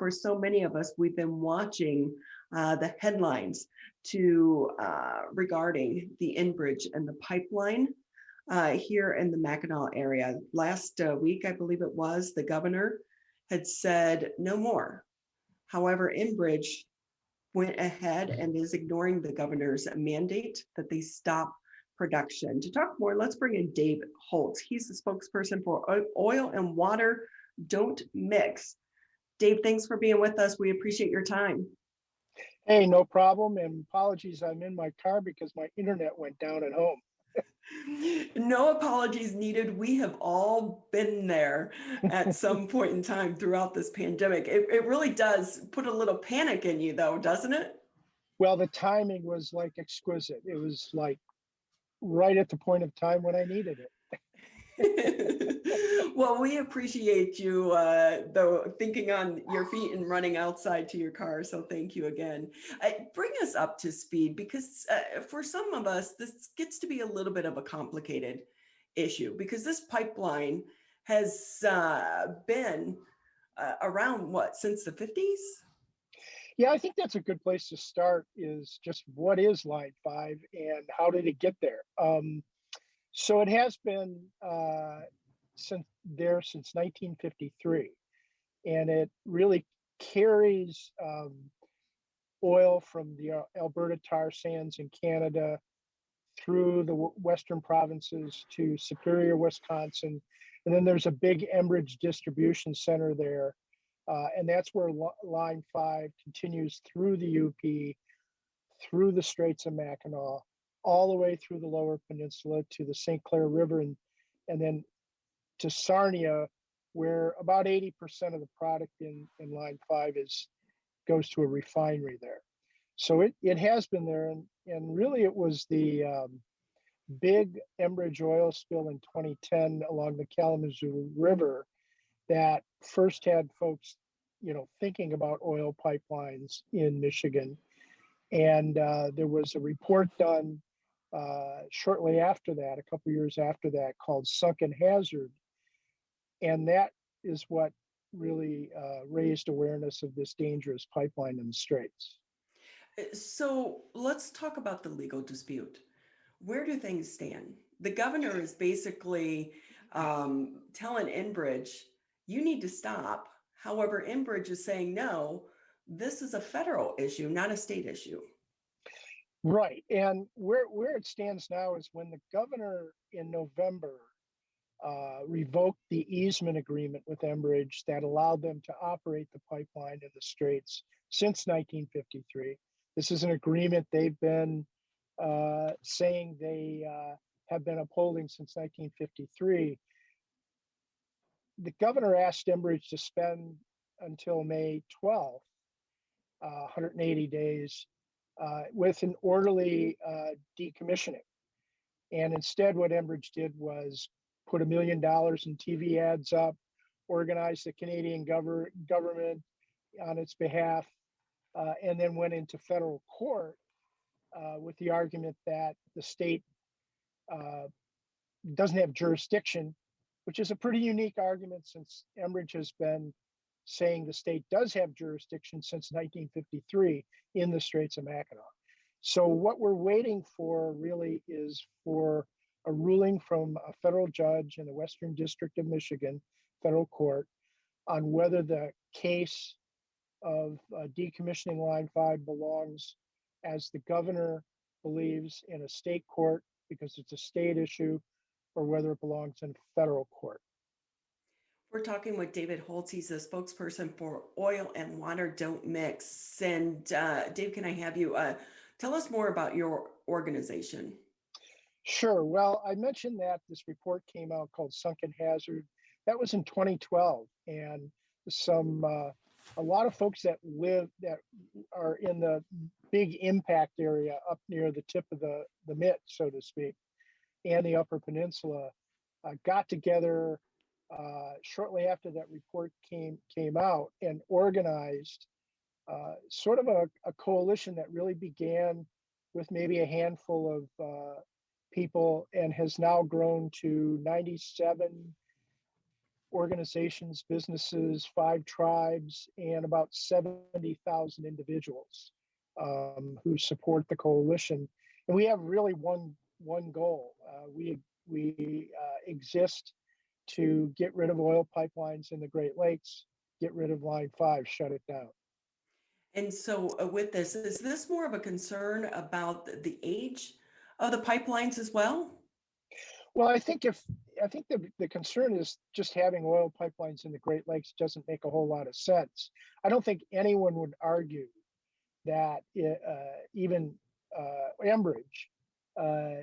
for so many of us, we've been watching the headlines regarding the Enbridge and the pipeline here in the Mackinac area. Last week, I believe it was, the governor had said no more. However, Enbridge went ahead and is ignoring the governor's mandate that they stop production. To talk more, let's bring in Dave Holtz. He's the spokesperson for Oil and Water Don't Mix. Dave, thanks for being with us. We appreciate your time. Hey, no problem. And apologies, I'm in my car because my internet went down at home. No apologies needed. We have all been there at some point in time throughout this pandemic. It really does put a little panic in you, though, doesn't it? Well, the timing was like exquisite. It was like right at the point of time when I needed it. Well, we appreciate you, though, thinking on your feet and running outside to your car. So thank you again. Bring us up to speed, because for some of us, this gets to be a little bit of a complicated issue, because this pipeline has been around, what, since the 50s? Yeah, I think that's a good place to start, is just what is Line 5 and how did it get there? So it has been since 1953, and it really carries oil from the Alberta tar sands in Canada through the western provinces to Superior, Wisconsin, and then there's a big Enbridge distribution center there, and that's where Line 5 continues through the UP, through the Straits of Mackinac, all the way through the Lower Peninsula to the St. Clair River, and then to Sarnia, where about 80% of the product in Line 5 goes to a refinery there. So it has been there, and really it was the big Enbridge oil spill in 2010 along the Kalamazoo River that first had folks, thinking about oil pipelines in Michigan. And there was a report done shortly after that, a couple years after that, called Sunken Hazard. And that is what really raised awareness of this dangerous pipeline in the Straits. So let's talk about the legal dispute. Where do things stand? The governor is basically telling Enbridge, you need to stop. However, Enbridge is saying, no, this is a federal issue, not a state issue. Right. And where it stands now is when the governor in November revoked the easement agreement with Enbridge that allowed them to operate the pipeline in the Straits since 1953. This is an agreement they've been saying they have been upholding since 1953. The governor asked Enbridge to spend until May 12th, 180 days, with an orderly decommissioning. And instead, what Enbridge did was put $1 million in TV ads up, organized the Canadian government on its behalf, and then went into federal court with the argument that the state doesn't have jurisdiction, which is a pretty unique argument since Enbridge has been saying the state does have jurisdiction since 1953 in the Straits of Mackinac. So what we're waiting for really is for a ruling from a federal judge in the Western District of Michigan, federal court, on whether the case of decommissioning Line 5 belongs, as the governor believes, in a state court because it's a state issue, or whether it belongs in federal court. We're talking with David Holtz. He's a spokesperson for Oil and Water Don't Mix. And Dave, can I have you tell us more about your organization? Sure. Well, I mentioned that this report came out called Sunken Hazard. That was in 2012. And a lot of folks that are in the big impact area up near the tip of the mitt, so to speak, and the Upper Peninsula got together shortly after that report came out and organized sort of a coalition that really began with maybe a handful of people and has now grown to 97 organizations, businesses, 5 tribes, and about 70,000 individuals who support the coalition. And we have really one goal. We exist to get rid of oil pipelines in the Great Lakes, get rid of Line 5, shut it down. And so with this, is this more of a concern about the age of the pipelines as well? Well, I think the concern is just having oil pipelines in the Great Lakes doesn't make a whole lot of sense. I don't think anyone would argue that even Enbridge,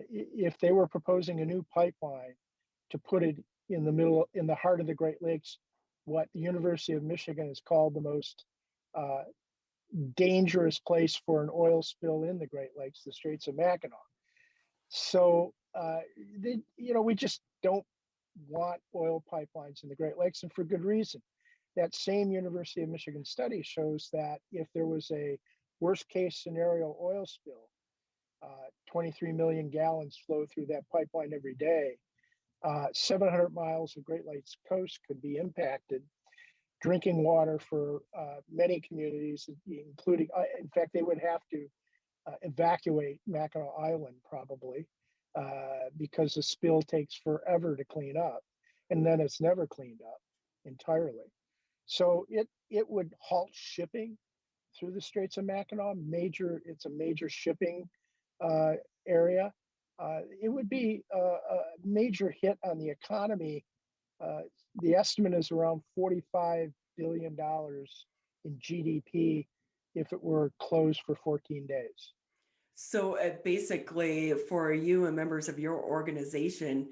if they were proposing a new pipeline to put it in the heart of the Great Lakes, what the University of Michigan has called the most uh, dangerous place for an oil spill in the Great Lakes, the Straits of Mackinac. So, we just don't want oil pipelines in the Great Lakes, and for good reason. That same University of Michigan study shows that if there was a worst case scenario oil spill, 23 million gallons flow through that pipeline every day. 700 miles of Great Lakes coast could be impacted. Drinking water for many communities, including, in fact, they would have to evacuate Mackinac Island probably because the spill takes forever to clean up, and then it's never cleaned up entirely. So it would halt shipping through the Straits of Mackinac. It's a major shipping area. It would be a major hit on the economy. The estimate is around $45 billion in GDP if it were closed for 14 days. So basically, for you and members of your organization,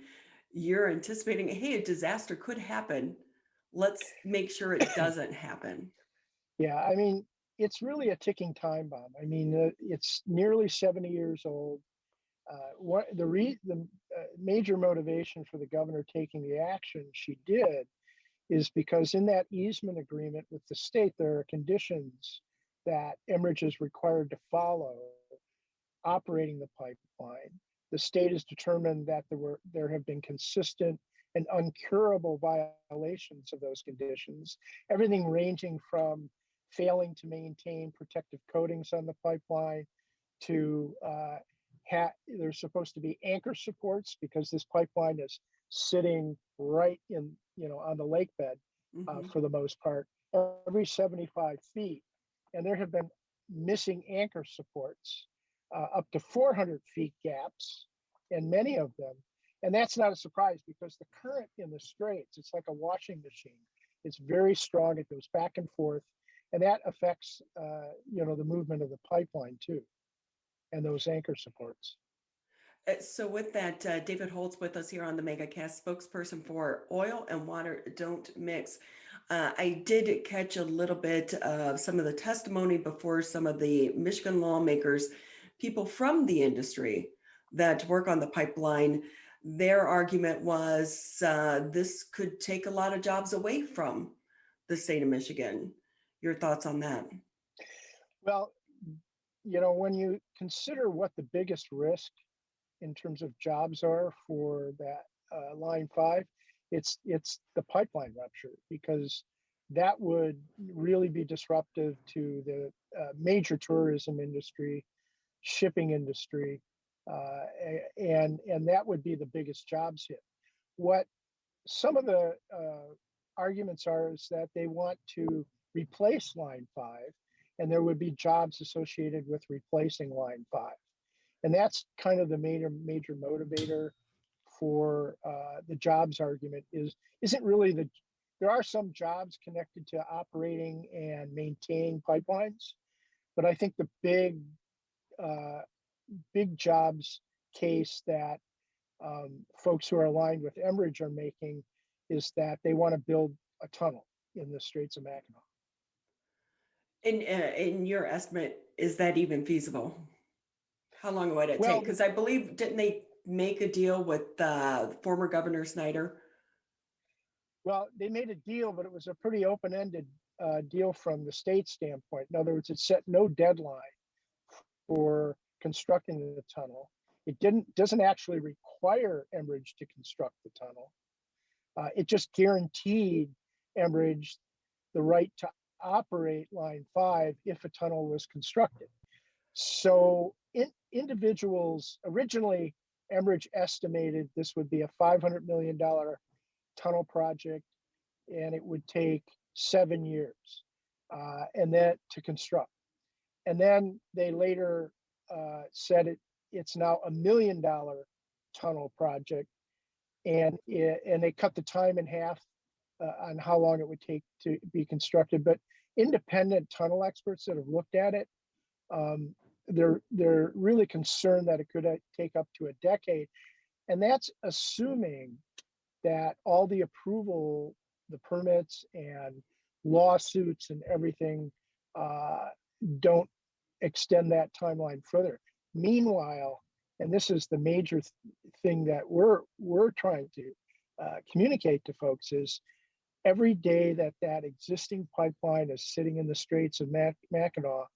you're anticipating, hey, a disaster could happen. Let's make sure it doesn't happen. Yeah, I mean, it's really a ticking time bomb. I mean, it's nearly 70 years old. The major motivation for the governor taking the action she did is because in that easement agreement with the state, there are conditions that Enbridge is required to follow operating the pipeline. The state has determined that there have been consistent and uncurable violations of those conditions, everything ranging from failing to maintain protective coatings on the pipeline to there's supposed to be anchor supports because this pipeline is sitting right on the lake bed for the most part, every 75 feet. And there have been missing anchor supports up to 400 feet gaps, and many of them. And that's not a surprise because the current in the straits, it's like a washing machine. It's very strong. It goes back and forth, and that affects, the movement of the pipeline too, and those anchor supports. So with that, David Holtz with us here on the MegaCast, spokesperson for Oil and Water Don't Mix. I did catch a little bit of some of the testimony before some of the Michigan lawmakers, people from the industry that work on the pipeline. Their argument was this could take a lot of jobs away from the state of Michigan. Your thoughts on that? Well, when you consider what the biggest risk in terms of jobs are for that Line 5, it's the pipeline rupture, because that would really be disruptive to the major tourism industry, shipping industry, and that would be the biggest jobs hit. What some of the arguments are is that they want to replace Line 5, and there would be jobs associated with replacing Line 5. And that's kind of the major motivator for the jobs argument isn't really there are some jobs connected to operating and maintaining pipelines, but I think the big jobs case that folks who are aligned with Enbridge are making is that they want to build a tunnel in the Straits of Mackinac. In your estimate, is that even feasible? How long would it take? Well, Because I believe, didn't they make a deal with former Governor Snyder? Well, they made a deal, but it was a pretty open-ended deal from the state standpoint. In other words, it set no deadline for constructing the tunnel. It doesn't actually require Enbridge to construct the tunnel. It just guaranteed Enbridge the right to operate Line 5 if a tunnel was constructed. So individuals, originally, Enbridge estimated this would be a $500 million tunnel project, and it would take 7 years and that to construct. And then they later said it's now $1 million tunnel project, and they cut the time in half on how long it would take to be constructed. But independent tunnel experts that have looked at it, they're really concerned that it could take up to a decade, and that's assuming that all the approval, the permits and lawsuits and everything don't extend that timeline further. Meanwhile, and this is the major thing that we're trying to communicate to folks, is every day that that existing pipeline is sitting in the Straits of Mackinac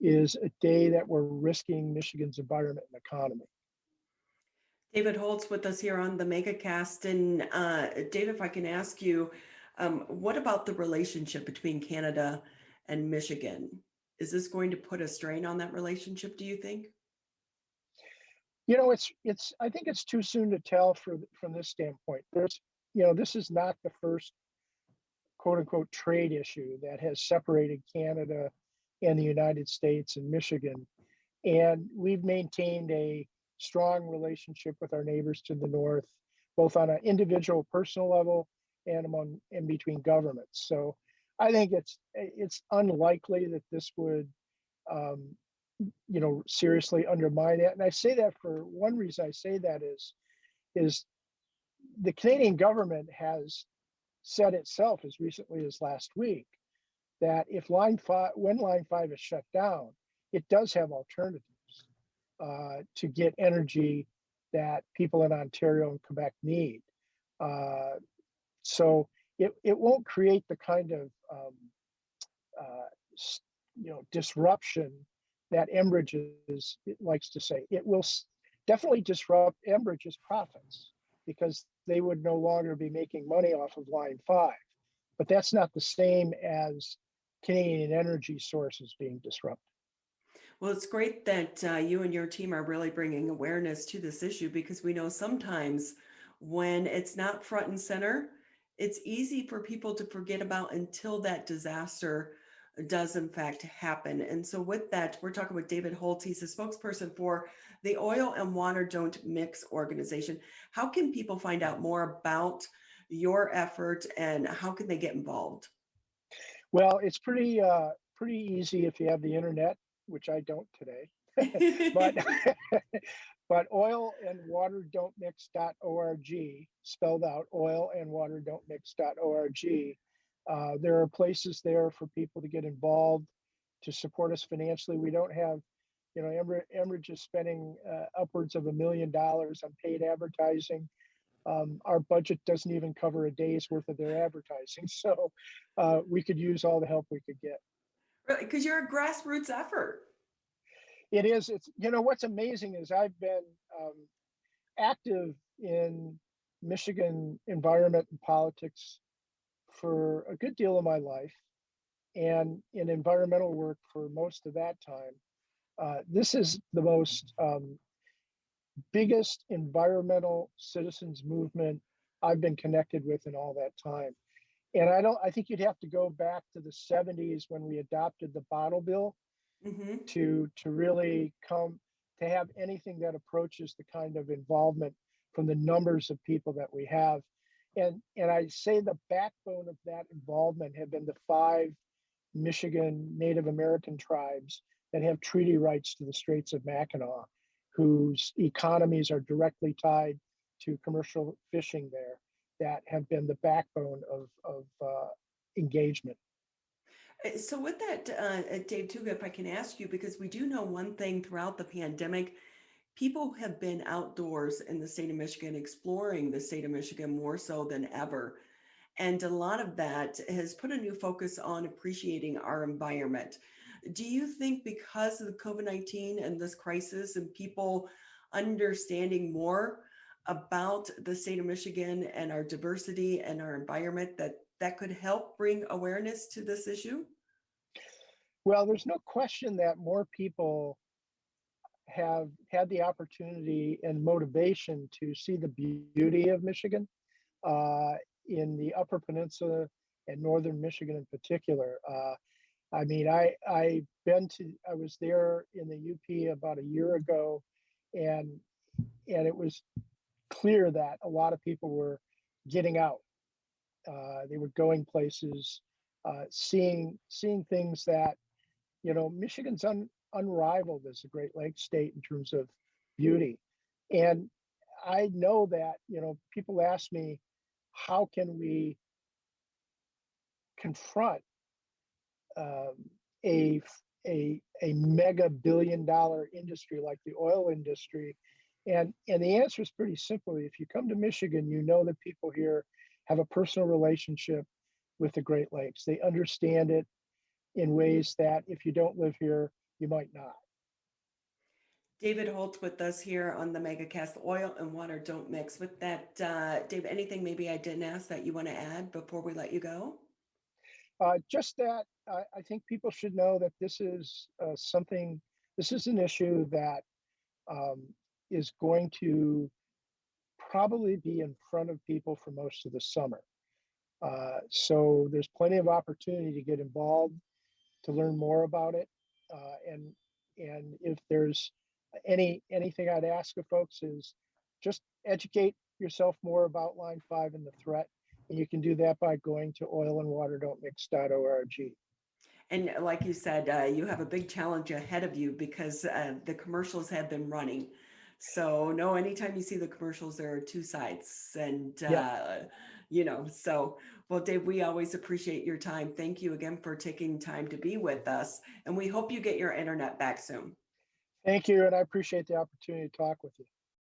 is a day that we're risking Michigan's environment and economy. David Holtz with us here on the MegaCast. And Dave, if I can ask you, what about the relationship between Canada and Michigan? Is this going to put a strain on that relationship, do you think? You know, it's. I think it's too soon to tell from this standpoint. This is not the first quote unquote trade issue that has separated Canada and the United States and Michigan. And we've maintained a strong relationship with our neighbors to the north, both on an individual personal level and in between governments. So I think it's unlikely that this would seriously undermine it. And I say that for one reason. I say that is the Canadian government has said itself as recently as last week that when Line 5 is shut down, it does have alternatives to get energy that people in Ontario and Quebec need. So it won't create the kind of disruption that Enbridge likes to say. It will definitely disrupt Enbridge's profits because they would no longer be making money off of Line 5. But that's not the same as Canadian energy sources being disrupted. Well, it's great that you and your team are really bringing awareness to this issue, because we know sometimes when it's not front and center, it's easy for people to forget about until that disaster does in fact happen. And so with that, we're talking with David Holtz. He's a spokesperson for the Oil and Water Don't Mix organization. How can people find out more about your effort and how can they get involved? Well, it's pretty easy if you have the internet, which I don't today. but but oilandwaterdon'tmix.org, spelled out, oilandwaterdon'tmix.org. There are places there for people to get involved, to support us financially. We don't have, Enbridge is spending upwards of $1 million on paid advertising. Our budget doesn't even cover a day's worth of their advertising. So we could use all the help we could get. Really? Because you're a grassroots effort. It is. It's, what's amazing is I've been active in Michigan environment and politics for a good deal of my life, and in environmental work for most of that time. This is the most biggest environmental citizens movement I've been connected with in all that time. And I think you'd have to go back to the 70s when we adopted the bottle bill to really come to have anything that approaches the kind of involvement from the numbers of people that we have. And I say the backbone of that involvement have been the 5 Michigan Native American tribes that have treaty rights to the Straits of Mackinac, whose economies are directly tied to commercial fishing there, that have been the backbone of engagement. So with that, Dave, too, if I can ask you, because we do know one thing throughout the pandemic, people have been outdoors in the state of Michigan, exploring the state of Michigan more so than ever. And a lot of that has put a new focus on appreciating our environment. Do you think because of the COVID-19 and this crisis and people understanding more about the state of Michigan and our diversity and our environment that could help bring awareness to this issue? Well, there's no question that more people have had the opportunity and motivation to see the beauty of Michigan uh, in the Upper Peninsula and Northern Michigan in particular. I mean, I was there in the UP about a year ago, and it was clear that a lot of people were getting out. They were going places, seeing things that, Michigan's unrivaled as a Great Lakes state in terms of beauty. And I know that, people ask me, how can we confront um, a, a mega billion-dollar industry like the oil industry? And the answer is pretty simple. If you come to Michigan, you know that people here have a personal relationship with the Great Lakes. They understand it in ways that if you don't live here, you might not. David Holtz with us here on the MegaCast. Oil and water don't mix. With that, Dave, anything maybe I didn't ask that you want to add before we let you go? Just that I think people should know that this is this is an issue that um, is going to probably be in front of people for most of the summer. So there's plenty of opportunity to get involved, to learn more about it. And if there's anything I'd ask of folks is just educate yourself more about Line 5 and the threat. And you can do that by going to oilandwaterdon'tmix.org. And like you said, you have a big challenge ahead of you because the commercials have been running. So no, anytime you see the commercials, there are two sides. And, Yep. so, well, Dave, we always appreciate your time. Thank you again for taking time to be with us. And we hope you get your internet back soon. Thank you. And I appreciate the opportunity to talk with you.